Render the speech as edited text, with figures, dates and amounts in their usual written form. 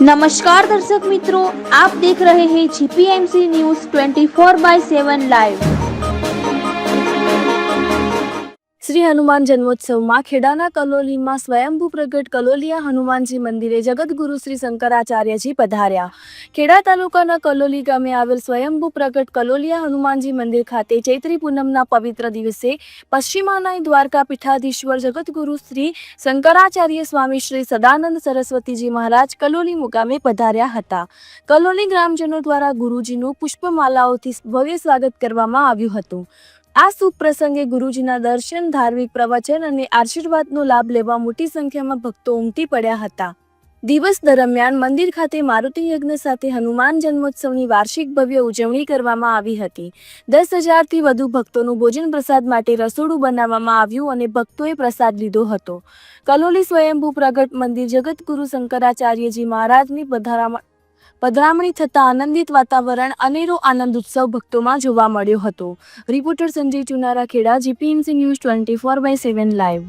नमस्कार दर्शक मित्रों, आप देख रहे हैं GPMC news 24/7 live. Shri Hanuman જન્મોત્સવમાં ખેડાના કલોલીમાં સ્વયંભૂ પ્રગટ કલોલિયા હનુમાનજી મંદિરે જગતગુરુ શ્રી શંકરાચાર્યજી પધાર્યા। ખેડા તાલુકાના કલોલી ગામે આવેલ સ્વયંભૂ પ્રગટ કલોલિયા હનુમાનજી મંદિર ખાતે ચૈત્રી પૂનમના પવિત્ર દિવસે પશ્ચિમાનાય દ્વારકા પીઠાધીશ્વર જગતગુરુ શ્રી શંકરાચાર્ય સ્વામી શ્રી સદાનંદ સરસ્વતીજી મહારાજ કલોલી મુકામે પધાર્યા હતા। કલોલી ગ્રામજનો દ્વારા ગુરુજીનું પુષ્પમાલાઓથી ભવ્ય સ્વાગત કરવામાં આવ્યું હતું। આ શુભ પ્રસંગે ગુરુજીના દર્શન, ધાર્મિક પ્રવચન અને આશીર્વાદનો લાભ લેવા મોટી સંખ્યામાં ભક્તો ઉમટી પડ્યા હતા। દિવસ દરમિયાન મંદિર ખાતે મારુતિ યજ્ઞ સાથે હનુમાન જન્મોત્સવની વાર્ષિક ભવ્ય ઉજવણી કરવામાં આવી હતી। 10,000થી વધુ ભક્તોનું ભોજન પ્રસાદ માટે રસોડું બનાવવામાં આવ્યું અને ભક્તોએ પ્રસાદ લીધો હતો। કલોલી સ્વયંભૂ પ્રગટ મંદિર જગતગુરુ શંકરાચાર્યજી મહારાજની પધરામણી થતાં આનંદિત વાતાવરણ, અનેરો આનંદ ઉત્સવ ભક્તોમાં જોવા મળ્યો હતો। રિપોર્ટર સંજય ચુનારા, ખેડા, જીપીએમસી ન્યૂઝ 24/7 લાઈવ।